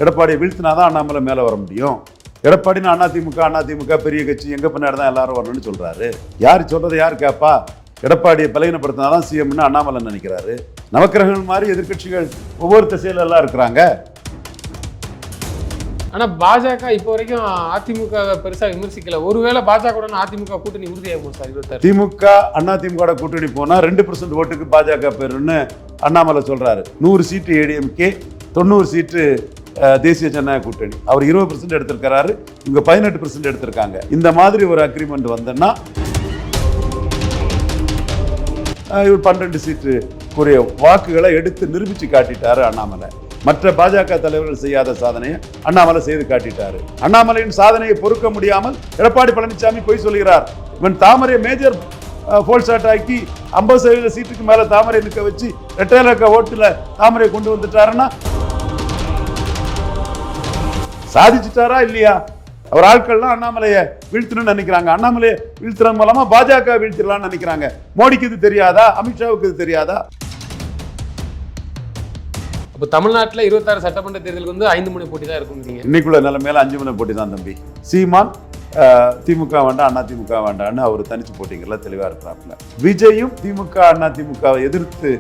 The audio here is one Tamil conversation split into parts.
எடப்பாடியை வீழ்த்தினாதான் அண்ணாமலை மேலே வர முடியும். எடப்பாடினா அதிமுக பெரிய கட்சி, எங்க பின்னாடி தான் எல்லாரும் வரணும்னு சொல்றாரு. யார் சொல்றதை யார் கேட்பா? எடப்பாடியை பலகீனப்படுத்தினாதான் சிஎம்னு அண்ணாமலை நினைக்கிறாரு. நவக்கிரகங்கள் மாதிரி எதிர்கட்சிகள் ஒவ்வொரு திசையில எல்லாம் இருக்கிறாங்க. ஆனா பாஜக இப்போ வரைக்கும் அதிமுக பெருசா விமர்சிக்கல. ஒருவேளை பாஜக அதிமுக கூட்டணி உறுதியாகும் சார் 26. திமுக அதிமுக கூட்டணி போனா 2% ஓட்டுக்கு பாஜக பெறுன்னு அண்ணாமலை சொல்றாரு. 100 சீட்டு ஏடிஎம்கே, 90 சீட்டு தேசிய ஜனநாயக கூட்டணி. அவர் 20% எடுத்திருக்கிறாரு, இவங்க 18% எடுத்திருக்காங்க. இந்த மாதிரி ஒரு அக்ரிமெண்ட் வந்தன்னா இவர் 12 சீட்டு குறைய வாக்குகளை எடுத்து நிரூபிச்சு காட்டிட்டாரு அண்ணாமலை. மற்ற பாஜக தலைவர்கள் செய்யாத சாதனையை அண்ணாமலை செய்து காட்டிட்டாரு. அண்ணாமலையின் சாதனையை பொறுக்க முடியாமல் எடப்பாடி பழனிசாமி பொய் சொல்கிறார். இவன் தாமரை மேஜர் போல்சாட் ஆக்கி 50% சீட்டுக்கு மேல தாமரை நிற்க வச்சு ரெட்டை ஓட்டுல தாமரை கொண்டு வந்துட்டாருன்னா சாதிச்சுட்டாரா இல்லையா? அவர் ஆட்கள்லாம் அண்ணாமலையை வீழ்த்தணும்னு நினைக்கிறாங்க. அண்ணாமலையை வீழ்த்துறது மூலமா பாஜக வீழ்த்திடலாம்னு நினைக்கிறாங்க. மோடிக்கு இது தெரியாதா? அமித்ஷாவுக்கு இது தெரியாதா? இப்போ தமிழ்நாட்டில் 26 சட்டமன்ற தேர்தலுக்கு வந்து 5 முனை போட்டி தான் இருக்கும். இன்னைக்குள்ள நிலைமையில 5 முனை போட்டி தான் தம்பி. சீமான் திமுக வேண்டாம் அதிமுக வேண்டாம்னு அவர் தனிச்சு போட்டிங்கல தெளிவா இருக்கிறாப்புல. விஜயும் திமுக அதிமுகவை எதிர்த்து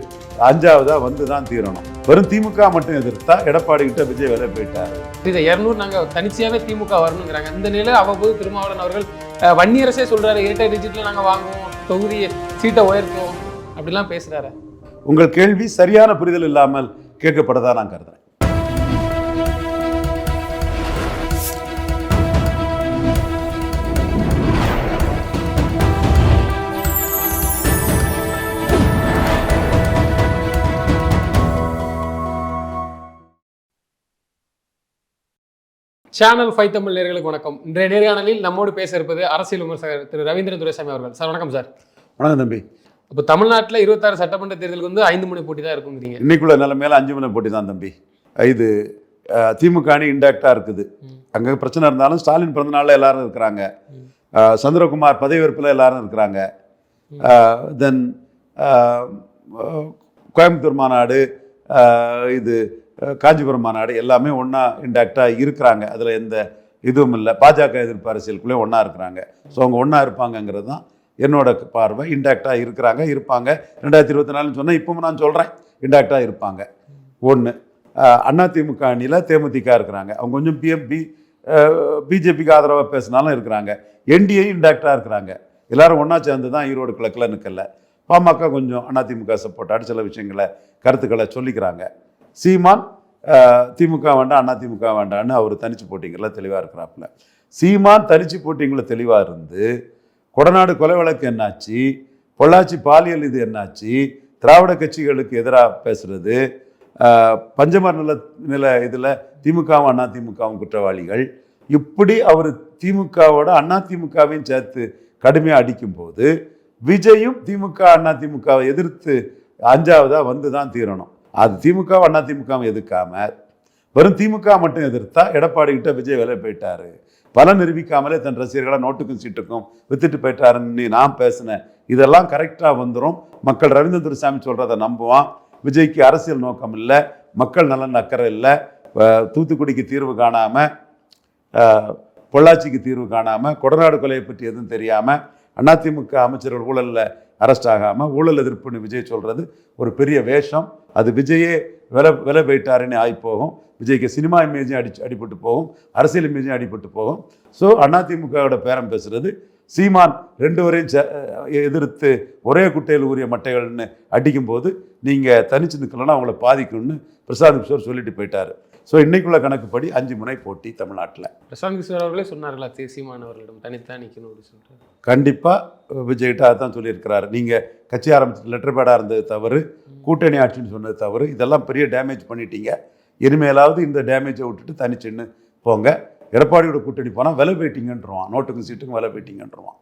5ஆவதா வந்துதான் தீரணும். வெறும் திமுக மட்டும் எதிர்த்தா எடப்பாடி கிட்ட விஜய் வேலை போயிட்டாரு. 200 நாங்க தனிச்சையாவே திமுக வரணுங்கிறாங்க. இந்த நிலையில அவ்வப்போது திருமாவளவன் அவர்கள் வன்னியரசே சொல்றாரு, இரட்டை டிஜிட்ல நாங்க வாங்குவோம், தொகுதி சீட்டை உயர்த்துவோம் அப்படிலாம் பேசுறாரு. உங்கள் கேள்வி சரியான புரிதல் இல்லாமல் கேட்கப்பட்டதா நான் கருதுறேன். சேனல் 5 தமிழ் நேயர்களுக்கு வணக்கம். இன்றைய நேர்காணலில் நம்மோடு பேச இருப்பது அரசியல் விமர்சகர் திரு ரவீந்திரன் துரைசாமி அவர்கள். சார் வணக்கம் சார். வணக்கம் தம்பி. இப்போ தமிழ்நாட்டில் 26 சட்டமன்ற தேர்தலுக்கு வந்து 5 முனை போட்டி தான் இருக்குங்கிறீங்க. இன்னைக்குள்ள நிலைமையில 5 முனை போட்டி தான் தம்பி. இது திமுக அணி இன்டாக்டா இருக்குது. அங்க பிரச்சனை இருந்தாலும் ஸ்டாலின் பிறந்த நாள்ல எல்லாரும் இருக்கிறாங்க. சந்திரகுமார் பதவியேற்பில் எல்லாரும் இருக்கிறாங்க. தென் கோயம்புத்தூர் மாநாடு, இது காஞ்சிபுரம் மாநாடு எல்லாமே ஒன்றா இன்டாக்டாக இருக்கிறாங்க. அதில் எந்த இதுவும் இல்லை. பாஜக எதிர்ப்பு அரசியலுக்குள்ளே ஒன்றா இருக்கிறாங்க. ஸோ அவங்க ஒன்றா இருப்பாங்கங்கிறது தான் என்னோட பார்வை. இன்டாக்டாக இருக்கிறாங்க, இருப்பாங்க. 2024 சொன்னால் இப்பவும் நான் சொல்கிறேன், இன்டாக்டாக இருப்பாங்க. ஒன்று, அதிமுக அணியில் தேமுதிக இருக்கிறாங்க. அவங்க கொஞ்சம் பிஜேபிக்கு ஆதரவாக பேசினாலும் இருக்கிறாங்க. என்டிஏ இன்டாக்டாக இருக்கிறாங்க. எல்லாரும் ஒன்றா சேர்ந்து தான் ஈரோடு கிழக்கில் நிற்கல. பாமக கொஞ்சம் அதிமுக சப்போர்ட்டாக சில விஷயங்களை கருத்துக்களை சொல்லிக்கிறாங்க. சீமான் திமுக வேண்டாம் அதிமுக வேண்டான்னு அவர் தனிச்சு போட்டிங்களில் தெளிவாக இருக்கிறாப்புல. சீமான் தனிச்சு போட்டிங்களில் தெளிவாக இருந்து கொடநாடு கொலை வழக்கு என்னாச்சு, பொள்ளாச்சி பாலியல் இது என்னாச்சு, திராவிட கட்சிகளுக்கு எதிராக பேசுறது, பஞ்சமர் நில இதில் திமுகவும் அதிமுகவும் குற்றவாளிகள், இப்படி அவர் திமுகவோட அதிமுகவையும் சேர்த்து கடுமையாக அடிக்கும்போது விஜயும் திமுக அதிமுகவை எதிர்த்து 5ஆவதா வந்து தான் தீரணும். அது திமுக அதிமுக எதிர்க்காம வெறும் திமுக மட்டும் எதிர்த்தா எடப்பாடி கிட்ட விஜய் வேலை போயிட்டாரு, பலம் நிரூபிக்காமலே தன் ரசிகர்களை நோட்டுக்கும் சீட்டுக்கும் வித்துட்டு போயிட்டாருன்னு நான் பேசினேன். இதெல்லாம் கரெக்டாக வந்துடும். மக்கள் ரவீந்திரன் துரைசாமி சொல்கிறத நம்புவான். விஜய்க்கு அரசியல் நோக்கம் இல்லை, மக்கள் நலன் அக்கறை இல்லை, தூத்துக்குடிக்கு தீர்வு காணாமல், பொள்ளாச்சிக்கு தீர்வு காணாமல், கொடநாடு கொலையை பற்றி எதுவும் தெரியாமல், அதிமுக அமைச்சர்கள் ஊழலில் அரெஸ்ட் ஆகாமல் ஊழல் எதிர்ப்புன்னு விஜய் சொல்கிறது ஒரு பெரிய வேஷம். அது விஜயே விலை போயிட்டாருன்னு ஆகிப்போகும். விஜய்க்கு சினிமா இமேஜும் அடிபட்டு போகும், அரசியல் இமேஜும் அடிபட்டு போகும். ஸோ அதிமுகவோட பேரம் பேசுகிறது. சீமான் 2 வரையும் எதிர்த்து ஒரே குட்டையில் ஊறிய மட்டைகள்னு அடிக்கும்போது நீங்கள் தனிச்சு நிற்கலன்னா அவங்கள பாதிக்கும்னு பிரசாந்த் கிஷோர் சொல்லிட்டு போயிட்டாரு. ஸோ இன்னைக்குள்ள கணக்குப்படி 5 முனை போட்டி தமிழ்நாட்டில். பிரசாந்த் கிஷோர் அவர்களே சொன்னார்களா சீமான் அவர்களிடம் தனித்தான் நிற்கணும் அப்படின்னு சொல்லிட்டு? கண்டிப்பாக விஜய்கிட்ட அதான் சொல்லியிருக்கிறாரு. நீங்கள் கட்சி ஆரம்பிச்சு லெட்டர் பேடாக இருந்தது தவறு, கூட்டணி ஆட்சின்னு சொன்னது தவறு, இதெல்லாம் பெரிய டேமேஜ் பண்ணிட்டீங்க. இனிமேலாவது இந்த டேமேஜை விட்டுட்டு தனிச்சுன்னு போங்க. எடப்பாடியோட கூட்டணி போனால் விலை போயிட்டீங்கன்றான், நோட்டுக்கும் சீட்டுக்கும் விலை போயிட்டீங்கன்றான்.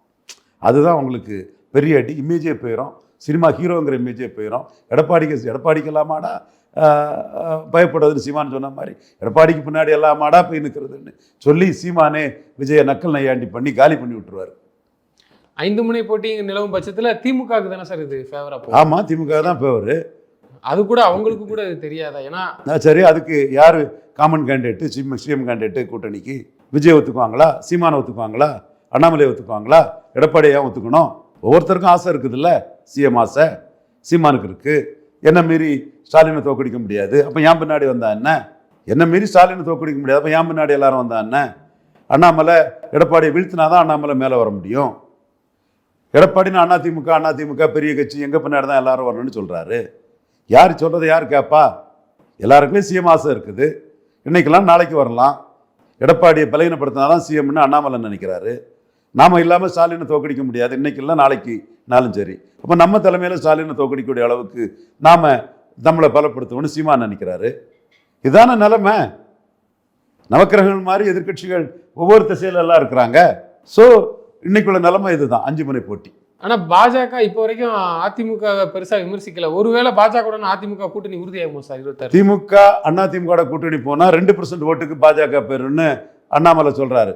அதுதான் உங்களுக்கு பெரிய அடி. இமேஜே போயிடும், சினிமா ஹீரோங்கிற இமேஜே போயிடும். எடப்பாடிக்கு எல்லாமாடா பயப்படுறதுன்னு சீமான் சொன்ன மாதிரி எடப்பாடிக்கு பின்னாடி எல்லாமாடா போய் நிற்கிறதுன்னு சொல்லி சீமானே விஜய நக்கல் நையாண்டி பண்ணி காலி பண்ணி விட்டுருவார். 5 முனை போட்டி நிலவும் பட்சத்தில் திமுகவுக்கு தானே சார் இது ஃபேவரா? ஆமாம், திமுக தான் ஃபேவரு. அது கூட அவங்களுக்கு கூட அது தெரியாதா? ஏன்னா சரி, அதுக்கு யார் காமன் கேண்டிடேட்டு, சிஎம் கேண்டிடேட்டு கூட்டணிக்கு? விஜய் ஒத்துக்குவாங்களா? சீமானை ஒத்துக்குவாங்களா? அண்ணாமலை ஒத்துக்குவாங்களா? எடப்பாடியை ஒத்துக்கணும்? ஒவ்வொருத்தருக்கும் ஆசை இருக்குதுல்ல, சிஎம் ஆசை சீமானுக்கு இருக்குது. என்ன மீறி ஸ்டாலினை தோக்கடிக்க முடியாது, அப்போ ஏன் பின்னாடி வந்தா என்ன? என்ன மீறி ஸ்டாலினை தோக்கடிக்க முடியாது, அப்போ ஏன் பின்னாடி எல்லாரும் வந்தா என்ன? அண்ணாமலை எடப்பாடியை வீழ்த்தினாதான் அண்ணாமலை மேலே வர முடியும். எடப்பாடின்னு அதிமுக பெரிய கட்சி, எங்கள் பின்னாடி தான் எல்லாரும் வரணும்னு சொல்கிறாரு. யார் சொல்கிறத யார் கேட்பா? எல்லாருக்குமே சிஎம் ஆசை இருக்குது. இன்னைக்கெல்லாம் நாளைக்கு வரலாம். எடப்பாடியை பலகீனப்படுத்தினா தான் சிஎம்னு அண்ணாமலை நினைக்கிறாரு. நாம் இல்லாமல் ஸ்டாலினை தோக்கடிக்க முடியாது, இன்னைக்கு இல்லை நாளைக்குனாலும் சரி. அப்போ நம்ம தலைமையில் ஸ்டாலினை தோக்கடிக்கக்கூடிய அளவுக்கு நாம் நம்மளை பலப்படுத்தணும்னு சீமான் நினைக்கிறாரு. இதான நிலைமை. நவக்கிரகங்கள் மாதிரி எதிர்கட்சிகள் ஒவ்வொரு திசையில எல்லாம் இருக்கிறாங்க. ஸோ இன்னைக்குள்ள நிலைமை இதுதான், 5 முனை போட்டி. ஆனால் பாஜக இப்போ வரைக்கும் அதிமுக பெருசாக விமர்சிக்கல. ஒருவேளை பாஜகவுடன் அதிமுக கூட்டணி உறுதியாகுமா சார்? 26 திமுக அதிமுக கூட்டணி போனால் 2% ஓட்டுக்கு பாஜக பெறுன்னு அண்ணாமலை சொல்றாரு.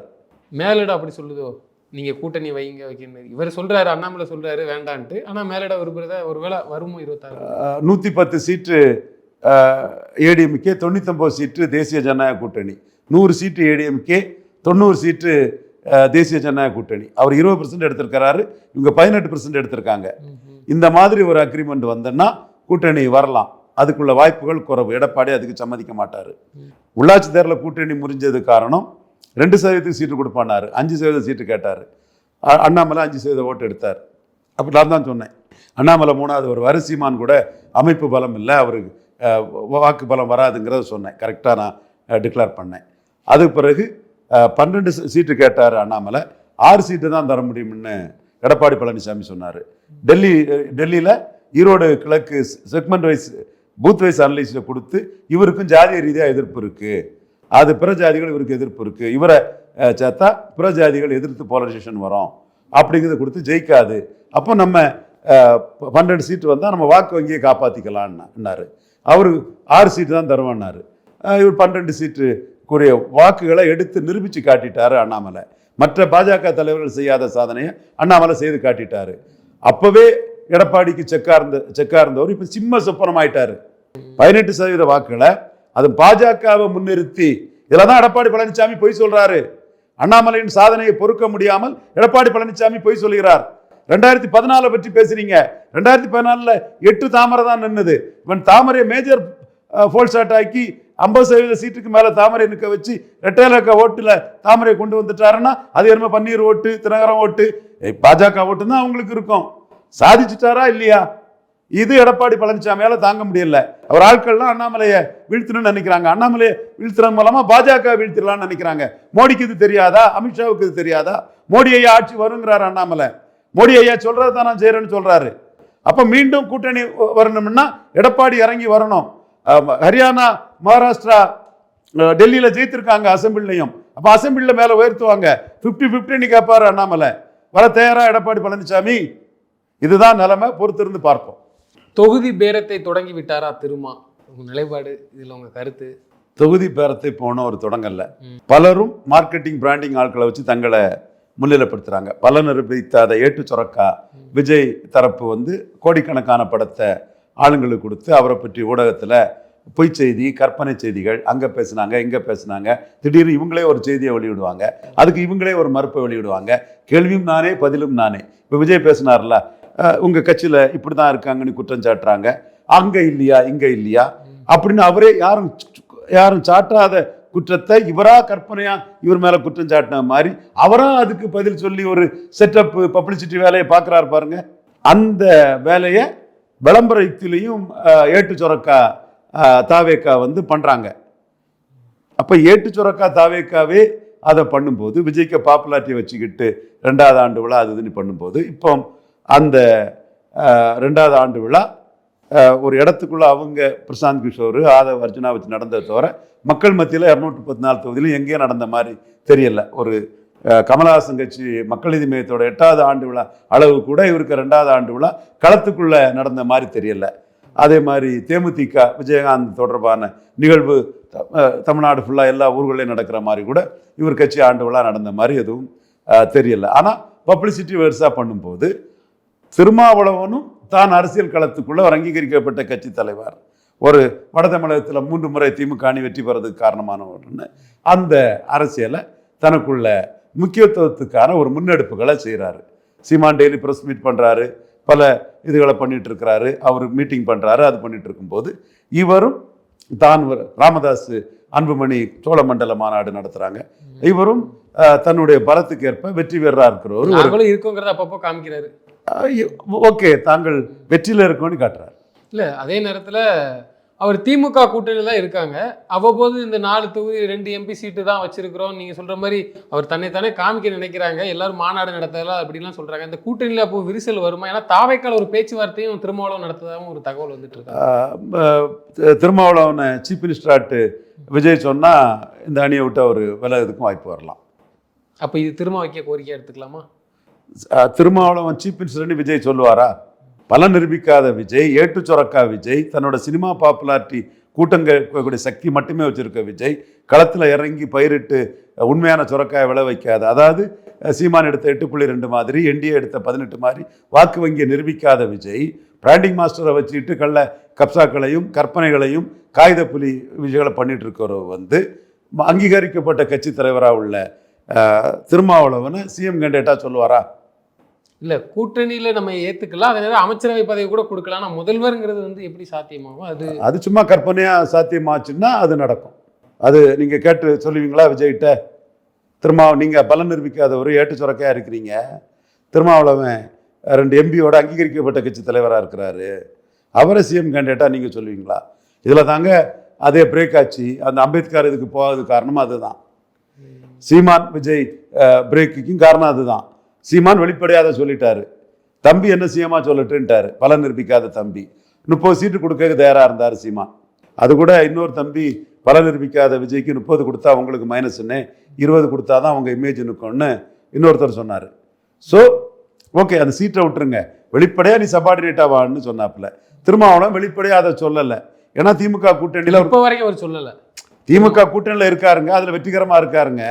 மேலிடம் அப்படி சொல்லுதோ, நீங்க கூட்டணி வைக்கணும் இவர் சொல்றாரு, அண்ணாமலை சொல்றாரு வேண்டான்ட்டு. ஆனால் மேலிடம் விரும்புறத ஒருவேளை வருமோ? 26 110 சீட்டு ஏடிஎம்கே, 99 சீட்டு தேசிய ஜனநாயக கூட்டணி, 100 சீட்டு ஏடிஎம்கே, 90 சீட்டு தேசிய ஜனநாயக கூட்டணி. அவர் 20% எடுத்திருக்கிறாரு, இவங்க 18% எடுத்திருக்காங்க. இந்த மாதிரி ஒரு அக்ரிமெண்ட் வந்தோன்னா கூட்டணி வரலாம். அதுக்குள்ள வாய்ப்புகள் குறைவு. எடப்பாடி அதுக்கு சம்மதிக்க மாட்டார். உள்ளாட்சி தேர்தலில் கூட்டணி முறிஞ்சது காரணம் 2% சீட்டு கொடுப்பானாரு, 5% சீட்டு கேட்டார். அண்ணாமலை 5% ஓட்டு எடுத்தார். அப்படி நான் தான் சொன்னேன், அண்ணாமலை 3வது வருவார், சீமான் கூட அமைப்பு பலம் இல்லை, அவருக்கு வாக்கு பலம் வராதுங்கிறத சொன்னேன். கரெக்டாக நான் டிக்ளேர் பண்ணேன். அதுக்கு பிறகு 12 சீட்டு கேட்டார் அண்ணாமலை, 6 சீட்டு தான் தர முடியும்னு எடப்பாடி பழனிசாமி சொன்னார். டெல்லியில் ஈரோடு கிழக்கு செக்மெண்ட் வைஸ் பூத் வைஸ் அனலைஸில் கொடுத்து இவருக்கும் ஜாதிய ரீதியாக எதிர்ப்பு இருக்குது, அது பிற ஜாதிகள் இவருக்கு எதிர்ப்பு இருக்குது, இவரை சேர்த்தா பிற ஜாதிகள் எதிர்த்து போலரைசேஷன் வரும் அப்படிங்கிறத கொடுத்து ஜெயிக்காது. அப்போ நம்ம 12 சீட்டு வந்தால் நம்ம வாக்கு வங்கியை காப்பாற்றிக்கலான்னாரு. அவர் 6 சீட்டு தான் தருவான்னாரு. இவர் 12 சீட்டு கூடிய வாக்குகளை எடுத்து நிரூபித்து காட்டிட்டாரு அண்ணாமலை. மற்ற பாஜக தலைவர்கள் செய்யாத சாதனையை அண்ணாமலை செய்து காட்டிட்டாரு. அப்பவே எடப்பாடிக்கு செக்கா இருந்தவர் இப்போ சிம்ம சொப்பனம் ஆயிட்டாரு. 18% வாக்குகளை அது பாஜகவை முன்னிறுத்தி, இதில் தான் எடப்பாடி பழனிசாமி பொய் சொல்றாரு. அண்ணாமலையின் சாதனையை பொறுக்க முடியாமல் எடப்பாடி பழனிசாமி பொய் சொல்கிறார். 2014 பற்றி பேசுறீங்க, 2014 8 தாமரை தான் நின்னுது. இவன் தாமரை மேஜர் ஃபோல் ஷாட் ஆக்கி 50% சீட்டுக்கு மேலே தாமரை நிற்க வச்சு ரெட்டையிலக்க ஓட்டுல தாமரை கொண்டு வந்துட்டாருன்னா அது என்ன பன்னீர் ஓட்டு, தினகரம் ஓட்டு, பாஜக ஓட்டு தான் அவங்களுக்கு இருக்கும். சாதிச்சுட்டாரா இல்லையா? இது எடப்பாடி பழனிசாமியால தாங்க முடியல. அவர் ஆட்கள்லாம் அண்ணாமலையை வீழ்த்தணும்னு நினைக்கிறாங்க. அண்ணாமலையை வீழ்த்துறது மூலமா பாஜக வீழ்த்திடலாம்னு நினைக்கிறாங்க. மோடிக்கு இது தெரியாதா? அமித்ஷாவுக்கு இது தெரியாதா? மோடி ஐயா ஆட்சி வருங்கிறார் அண்ணாமலை. மோடி ஐயா சொல்றது தான் நான் செய்யறேன்னு சொல்றாரு. அப்ப மீண்டும் கூட்டணி வரணும்னா எடப்பாடி இறங்கி வரணும். ஹரியானா, மகாராஷ்டிரா, டெல்லியில் ஜெயித்திருக்காங்க அசம்பிளிலையும். அப்போ அசம்பிளியில் மேலே உயர்த்துவாங்க. 50-50 கேட்பாரு அண்ணாமலை. வர தயாரா எடப்பாடி பழனிசாமி? இதுதான் நிலைமை, பொறுத்திருந்து பார்ப்போம். தொகுதி பேரத்தை தொடங்கி விட்டாரா திருமா? உங்க நிலைப்பாடு இதில், உங்க கருத்து? தொகுதி பேரத்தை போன ஒரு தொடங்கல்ல. பலரும் மார்க்கெட்டிங் பிராண்டிங் ஆட்களை வச்சு தங்களை முன்னிலைப்படுத்துறாங்க. பல நிரூபித்தாத ஏட்டு சுரக்கா விஜய் தரப்பு கோடிக்கணக்கான படத்தை ஆளுங்களுக்கு கொடுத்து அவரை பற்றி ஊடகத்தில் பொய் செய்தி, கற்பனை செய்திகள், அங்கே பேசுனாங்க இங்கே பேசுனாங்க, திடீர்னு இவங்களே ஒரு செய்தியை வெளியிடுவாங்க, அதுக்கு இவங்களே ஒரு மறுப்பை வெளியிடுவாங்க. கேள்வியும் நானே பதிலும் நானே. இப்போ விஜய் பேசினார்ல, உங்கள் கட்சியில் இப்படி தான் இருக்காங்கன்னு குற்றம் சாட்டுறாங்க, அங்கே இல்லையா இங்கே இல்லையா அப்படின்னு அவரே யாரும் சாட்டாத குற்றத்தை இவரா கற்பனையா இவர் மேலே குற்றம் சாட்டின மாதிரி அவரா அதுக்கு பதில் சொல்லி ஒரு செட்டப் பப்ளிசிட்டி வேலையை பார்க்குறாரு பாருங்க. அந்த வேலையை விளம்பர யுக்திலையும் ஏட்டு சுரக்கா தாவேக்கா பண்றாங்க. அப்ப ஏட்டு சுரக்கா தாவேக்காவே அதை பண்ணும்போது, விஜய்க்கு பாப்புலாரிட்டியை வச்சுக்கிட்டு 2வது ஆண்டு விழா அது இதுன்னு பண்ணும்போது, இப்போ அந்த 2வது ஆண்டு விழா ஒரு இடத்துக்குள்ள அவங்க பிரசாந்த் கிஷோர், ஆதவ் அர்ஜுனா வச்சு நடந்ததை தவிர மக்கள் மத்தியில் 234 தொகுதியிலும் எங்கேயும் நடந்த மாதிரி தெரியல. ஒரு கமலஹாசன் கட்சி மக்கள் நீதி மையத்தோட 8வது ஆண்டு விழா அளவு கூட இவருக்கு 2வது ஆண்டு விழா களத்துக்குள்ள நடந்த மாதிரி தெரியல. அதே மாதிரி தேமுதிக விஜயகாந்த் தொடர்பான நிகழ்வு தமிழ்நாடு ஃபுல்லாக எல்லா ஊர்களையும் நடக்கிற மாதிரி கூட இவர் கட்சி ஆண்டு விழா நடந்த மாதிரி எதுவும் தெரியல. ஆனால் பப்ளிசிட்டி வேர்ஸாக பண்ணும்போது திருமாவளவனும் தான் அரசியல் களத்துக்குள்ள ஒரு அங்கீகரிக்கப்பட்ட கட்சி தலைவர், ஒரு வட தமிழகத்தில் 3 முறை திமுக அணி வெற்றி பெறதுக்கு காரணமானவர்னு அந்த அரசியலை தனக்குள்ள முக்கியத்துவத்துக்கான ஒரு முன்னெடுப்புகளை செய்கிறாரு. சீமான் டெய்லி ப்ரெஸ் மீட் பண்ணுறாரு, பல இதுகளை பண்ணிட்டு இருக்கிறாரு, அவர் மீட்டிங் பண்ணுறாரு. அது பண்ணிட்டு இருக்கும்போது இவரும் தான் ராமதாஸ் அன்புமணி சோழமண்டல மாநாடு நடத்துகிறாங்க. இவரும் தன்னுடைய பலத்துக்கு ஏற்ப வெற்றி பெறா இருக்கிறவர் இருக்குங்கிறத அப்பப்போ காமிக்கிறாரு. ஓகே, தாங்கள் வெற்றியில் இருக்கோன்னு காட்டுறாரு. இல்லை, அதே நேரத்தில் அவர் திமுக கூட்டணியில் தான் இருக்காங்க. அவ்வப்போது இந்த 4 தொகுதி 2 எம்பி சீட்டு தான் வச்சிருக்கிறோம் நீங்கள் சொல்கிற மாதிரி அவர் தன்னைத்தானே காமிக்க நினைக்கிறாங்க. எல்லாரும் மாநாடு நடத்தலாம் அப்படின்லாம் சொல்கிறாங்க. இந்த கூட்டணியில் அப்போ விரிசல் வருமா? ஏன்னா தாவைக்கால ஒரு பேச்சுவார்த்தையும் திருமாவளவன் நடத்ததாகவும் ஒரு தகவல் வந்துட்டு இருக்கு. திருமாவளவனை சீஃப் மினிஸ்டராட்டு விஜய் சொன்னால் இந்த அணியை விட்டு அவர் விலகிறதுக்கும் வாய்ப்பு வரலாம். அப்போ இது திரும்ப வைக்க கோரிக்கை எடுத்துக்கலாமா? திருமாவளவன் சீஃப் மினிஸ்டர்னு விஜய் சொல்லுவாரா? பலன் நிரூபிக்காத விஜய், ஏட்டு சொரக்கா விஜய், தன்னோட சினிமா பாப்புலாரிட்டி கூட்டங்கக்கூடிய சக்தி மட்டுமே வச்சிருக்க விஜய், களத்தில் இறங்கி பயிரிட்டு உண்மையான சொரக்காயை விளை வைக்காத, அதாவது சீமான் எடுத்த 8.2 மாதிரி, என்டிஏ எடுத்த 18 மாதிரி வாக்கு வங்கியை நிரூபிக்காத விஜய், பிராண்டிங் மாஸ்டரை வச்சுக்கிட்டு கள்ள கப்சாக்களையும் கற்பனைகளையும் காகித புலி விஜய்களை பண்ணிட்டு இருக்கிறவர் அங்கீகரிக்கப்பட்ட கட்சி தலைவராக உள்ள திருமாவளவனை சிஎம் கேண்டிடேட்டா சொல்லுவாரா? இல்லை, கூட்டணியில் நம்ம ஏற்றுக்கலாம். அதே நேரம் அமைச்சரவை பதவி கூட கொடுக்கலாம். ஆனால் முதல்வருங்கிறது எப்படி சாத்தியமாகும்? அது சும்மா கற்பனையாக சாத்தியமாச்சுன்னா அது நடக்கும். அது நீங்கள் கேட்டு சொல்லுவீங்களா விஜய்கிட்ட? நீங்கள் பலன் நிரூபிக்காதவர், ஏட்டு சுரக்கையாக இருக்கிறீங்க, திருமாவளவன் 2 எம்பியோட அங்கீகரிக்கப்பட்ட கட்சி தலைவராக இருக்கிறாரு, அவரை சிஎம் கேண்டிடேட்டாக நீங்கள் சொல்லுவீங்களா? இதில் தாங்க அதே பிரேக் ஆச்சு. அந்த அம்பேத்கர் இதுக்கு போகாத காரணமும் அதுதான். சீமான் விஜய் பிரேக்குக்கும் காரணம் அதுதான். சீமான் வெளிப்படையாக சொல்லிட்டாரு, தம்பி என்ன சிஎம்மா சொல்லட்டுன்ட்டாரு. பலன் நிரூபிக்காத தம்பி 30 சீட்டு கொடுக்க தயாராக இருந்தார் சீமான். அது கூட இன்னொரு தம்பி பலன் நிரூபிக்காத விஜய்க்கு 30 கொடுத்தா உங்களுக்கு மைனஸ்ன்னு, 20 கொடுத்தா தான் அவங்க இமேஜ் இருக்கும்னு இன்னொருத்தர் சொன்னார். ஸோ ஓகே, அந்த சீட்டை விட்டுருங்க, வெளிப்படையாக நீ சபார்டினேட்டாக வான்னு சொன்னாப்புல. திருமாவளவன் வெளிப்படையாக அதை சொல்லலை. ஏன்னா திமுக கூட்டணியில் இப்போ வரைக்கும் அவர் சொல்லலை. திமுக கூட்டணியில் இருக்காருங்க, அதில் வெற்றிகரமாக இருக்காருங்க.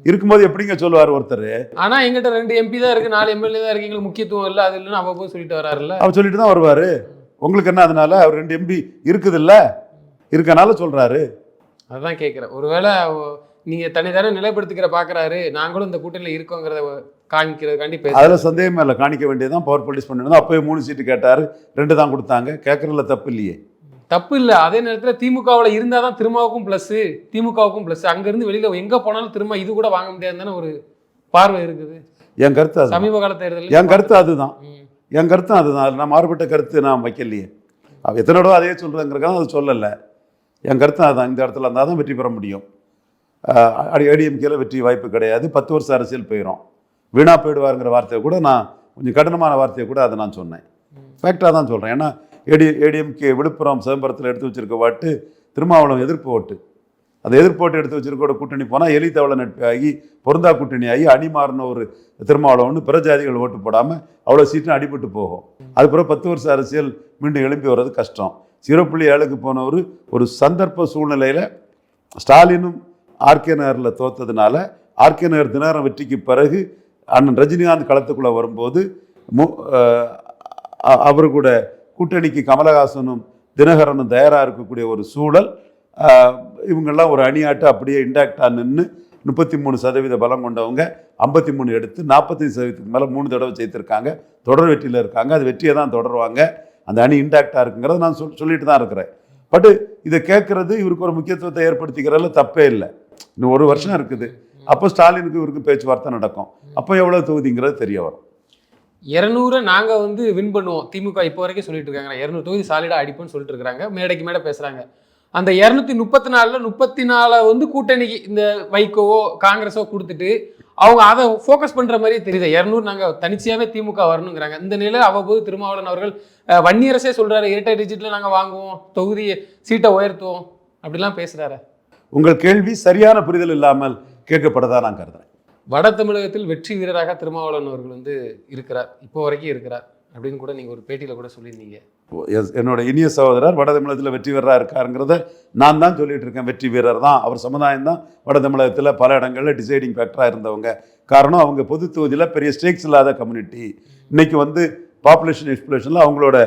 இருக்கும்போது எப்படிங்க சொல்லுவார் ஒருத்தர்? ஆனா எங்கிட்ட 2 எம்பி தான் இருக்கு, 4 எம்எல்ஏ தான் இருக்கு, எங்களுக்கு முக்கியத்துவம் இல்லை, அது இல்லைன்னு அவ்வப்போது சொல்லிட்டு வராருல்ல. அவர் சொல்லிட்டு தான் வருவார். உங்களுக்கு என்ன அதனால? அவர் 2 எம்பி இருக்குது இல்லை, இருக்கனால சொல்றாரு. அதான் கேட்குறேன். ஒருவேளை நீங்க தனித்தானே நிலைப்படுத்திக்கிற பாக்குறாரு, நாங்களும் இந்த கூட்டணியில் இருக்கோங்கிறத காமிக்கிறதுக்காண்டி பேச. அதில் சந்தேகமே இல்லை, காணிக்க வேண்டியதான். பவர் பொலிட்டிக்ஸ் பண்ணிருந்தோம். அப்போயே 3 சீட்டு கேட்டார், 2 தான் கொடுத்தாங்க. கேட்கறதுல தப்பு இல்லையே. தப்பு இல்லை. அதே நேரத்தில் திமுகவில் இருந்தால் தான் திருமாவுக்கும் ப்ளஸ்ஸு, திமுகவுக்கும் ப்ளஸ். அங்கேருந்து வெளியில் எங்கே போனாலும் திரும்ப இது கூட வாங்க முடியாதுன்னு ஒரு பார்வை இருக்குது. என் கருத்து அது. சமீப கால தேர்தல் என் கருத்து அதுதான். என் கருத்தும் அதுதான். அதில் நான் மாறுபட்ட கருத்து நான் வைக்கலையே. அவள் எத்தனோட அதே சொல்கிறேங்கிறக்காக அது சொல்லலை. என் கருத்து அதுதான். இந்த இடத்துல இருந்தால் தான் வெற்றி பெற முடியும். ஏடிஎம்கேல வெற்றி வாய்ப்பு கிடையாது. 10 வருஷம் அரசியல் போயிடும், வீணா போயிடுவாருங்கிற வார்த்தையை கூட நான் கொஞ்சம் கடினமான வார்த்தையை கூட அதை நான் சொன்னேன். ஃபேக்டாக தான் சொல்கிறேன். ஏன்னா ஏடிஎம்கே விழுப்புரம் சிதம்பரத்தில் எடுத்து வச்சிருக்க வாட்டு திருமாவளவன் எதிர்ப்பு ஓட்டு. அந்த எதிர்ப்பு ஓட்டு எடுத்து வச்சிருக்க கூட்டணி போனால் எலித்தவளை நட்பு ஆகி பொருந்தா கூட்டணி ஆகி அணி மாறின ஒரு திருமாவளவன் பிரஜாதிகள் ஓட்டு போடாமல் அவ்வளோ சீட்டும் அடிபட்டு போகும். அதுக்கப்புறம் 10 வருஷம் அரசியல் மீண்டும் எழும்பி வர்றது கஷ்டம். 0.7க்கு போனவர் ஒரு சந்தர்ப்ப சூழ்நிலையில் ஸ்டாலினும் ஆர்கே நகரில் தோத்ததுனால, ஆர்கே நகர் தினகரன் வெற்றிக்கு பிறகு அண்ணன் ரஜினிகாந்த் களத்துக்குள்ளே வரும்போது அவரு கூட கூட்டணிக்கு கமலஹாசனும் தினகரனும் தயாராக இருக்கக்கூடிய ஒரு சூழல். இவங்கெல்லாம் ஒரு அணியாட்டு அப்படியே இன்டாக்டாக நின்று 33% பலம் கொண்டவங்க 53 எடுத்து 45%க்கு மேலே 3 தடவை ஜெயித்திருக்காங்க. தொடர் வெற்றியில் இருக்காங்க. அது வெற்றியை தான் தொடருவாங்க. அந்த அணி இன்டாக்டாக இருக்குங்கிறத நான் சொல்லிட்டு தான் இருக்கிறேன். பட்டு இதை கேட்குறது இவருக்கு ஒரு முக்கியத்துவத்தை ஏற்படுத்திக்கிறதுல தப்பே இல்லை. இன்னும் 1 வருஷம் இருக்குது. அப்போ ஸ்டாலினுக்கு இவருக்கு பேச்சுவார்த்தை நடக்கும். அப்போ எவ்வளோ தொகுதிங்கிறது தெரிய வரும். 200 நாங்கள் வின் பண்ணுவோம். திமுக இப்போ வரைக்கும் சொல்லிட்டு இருக்காங்க 200 தொகுதி சாலிடாக அடிப்போம்னு சொல்லிட்டு இருக்காங்க. மேடைக்கு மேடை பேசுகிறாங்க. அந்த 234ல் 34 கூட்டணிக்கு இந்த வைகோவோ காங்கிரஸோ கொடுத்துட்டு அவங்க அதை ஃபோக்கஸ் பண்ணுற மாதிரியே தெரியுது. 200 நாங்கள் தனிச்சையாகவே திமுக வரணுங்கிறாங்க. இந்த நிலையில் அவ்வப்போது திருமாவளவன் அவர்கள் வன்னியரசே சொல்கிறாரு, இரட்டை டிஜிட்டில் நாங்கள் வாங்குவோம், தொகுதி சீட்டை உயர்த்துவோம் அப்படிலாம் பேசுகிறாரு. உங்கள் கேள்வி சரியான புரிதல் இல்லாமல் கேட்கப்படதான் நான் கருதுறேன். வட தமிழகத்தில் வெற்றி வீரராக திருமாவளவன் அவர்கள் இருக்கிறார், இப்போ வரைக்கும் இருக்கிறார் அப்படின்னு கூட நீங்கள் ஒரு பேட்டியில் கூட சொல்லியிருந்தீங்க. என்னோட இனிய சகோதரர் வட தமிழகத்தில் வெற்றி வீரராக இருக்காருங்கிறத நான் தான் சொல்லிட்டு இருக்கேன். வெற்றி வீரர் தான் அவர். சமுதாயம் தான் வட தமிழகத்தில் பல இடங்களில் டிசைடிங் ஃபேக்டராக இருந்தவங்க. காரணம் அவங்க பொது தொகுதியில் பெரிய ஸ்டேக்ஸ் இல்லாத கம்யூனிட்டி. இன்னைக்கு பாப்புலேஷன் எக்ஸ்ப்ளோஷனில் அவங்களோட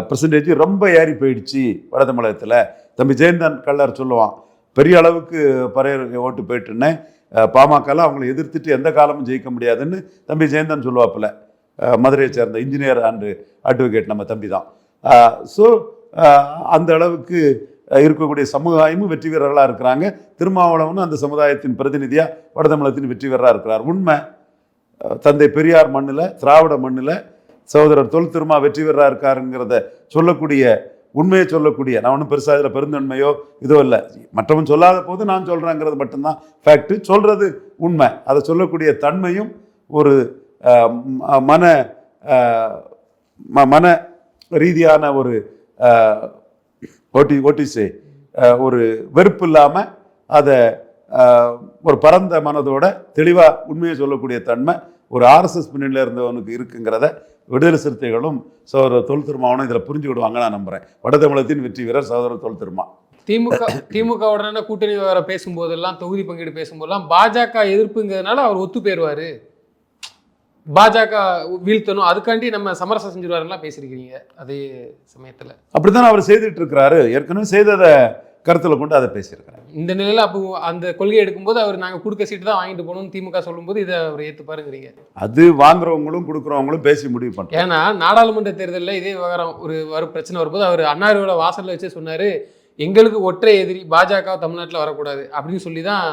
பெர்சன்டேஜ் ரொம்ப ஏறி போயிடுச்சு வட தமிழகத்தில். தம்பி ஜெயந்தன் கல்லர் சொல்லுவான், பெரிய அளவுக்கு பறையர் ஓட்டு போயிட்டுன்னே பாமகலாம் அவங்களை எதிர்த்துட்டு எந்த காலமும் ஜெயிக்க முடியாதுன்னு தம்பி ஜெயந்தன் சொல்லுவாப்புல. மதுரையை சேர்ந்த இன்ஜினியர் அண்டு அட்வொகேட் நம்ம தம்பி தான். ஸோ அந்த அளவுக்கு இருக்கக்கூடிய சமுதாயமும் வெற்றி வீரர்களாக இருக்கிறாங்க. திருமாவளவனும் அந்த சமுதாயத்தின் பிரதிநிதியாக வட தமிழகத்தின் வெற்றி வீரராக இருக்கிறார். உண்மை, தந்தை பெரியார் மண்ணில், திராவிட மண்ணில் சகோதரர் தொல் திருமா வெற்றி வீரராக இருக்காருங்கிறத சொல்லக்கூடிய, உண்மையை சொல்லக்கூடிய, நான் ஒன்றும் பெருசாக இதில் பெருந்தன்மையோ இதோ இல்லை, மற்றவன் சொல்லாத போது நான் சொல்கிறேங்கிறது மட்டும்தான் ஃபேக்ட்டு. சொல்கிறது உண்மை. அதை சொல்லக்கூடிய தன்மையும் ஒரு மன ரீதியான ஒரு ஒரு வெறுப்பு இல்லாமல் அதை ஒரு பரந்த மனதோட தெளிவாக உண்மையை சொல்லக்கூடிய தன்மை ஒரு ஆர்எஸ்எஸ் பின்னணியில் இருந்தவனுக்கு இருக்குங்கிறத விடுதலை சிறுத்தைகளும் சகோதரர் தொல் திருமாவனும் இதில் புரிஞ்சுக்கிடுவாங்க நான் நம்புகிறேன். வட தமிழகத்தின் வெற்றி வீரர் சகோதரர் தொல் திருமா. திமுகவுடனான கூட்டணி விவகாரம் பேசும்போதெல்லாம், தொகுதி பங்கீடு பேசும்போதெல்லாம் பாஜக எதிர்ப்புங்கிறதுனால அவர் ஒத்து போயிடுவார், பாஜக வீழ்த்தணும், அதுக்காண்டி நம்ம சமரசம் செஞ்சிருவாருலாம் பேசியிருக்கிறீங்க. அதே சமயத்தில் அப்படித்தான் அவர் செய்துட்டு இருக்கிறாரு. ஏற்கனவே செய்ததை கருத்தில் கொண்டு அதை பேசியிருக்கிறார். இந்த நிலையில் அப்போ அந்த கொள்கை எடுக்கும்போது அவர் நாங்கள் கொடுக்க சீட்டு தான் வாங்கிட்டு போகணும்னு திமுக சொல்லும்போது இதை அவர் ஏற்றுப்பாருங்கிறீங்க. அது வாங்குறவங்களும் கொடுக்குறவங்களும் பேசி முடிவு பண்ணுறாங்க. ஏன்னா நாடாளுமன்ற தேர்தலில் இதே விவகாரம் ஒரு பிரச்சனை வரும்போது அவர் அண்ணாரியோட வாசலில் வச்சு சொன்னார், எங்களுக்கு ஒற்றை எதிரி பாஜக தமிழ்நாட்டில் வரக்கூடாது அப்படின்னு சொல்லி தான்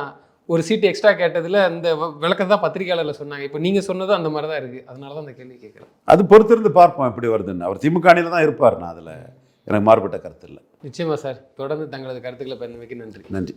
ஒரு சீட்டு எக்ஸ்ட்ரா கேட்டதில் அந்த விளக்கத்தை தான் பத்திரிகையாளரில் சொன்னாங்க. இப்போ நீங்கள் சொன்னதும் அந்த மாதிரி தான் இருக்குது. அதனால தான் அந்த கேள்வி கேட்குறேன். அது பொறுத்திருந்து பார்ப்போம் எப்படி வருதுன்னு. அவர் திமுக அணியில் தான் இருப்பார். நான் அதில் எனக்கு மாறுபட்ட கருத்து இல்லை. நிச்சயமா சார். தொடர்ந்து தங்களது கருத்துக்களை பயன்படுத்தி நன்றி.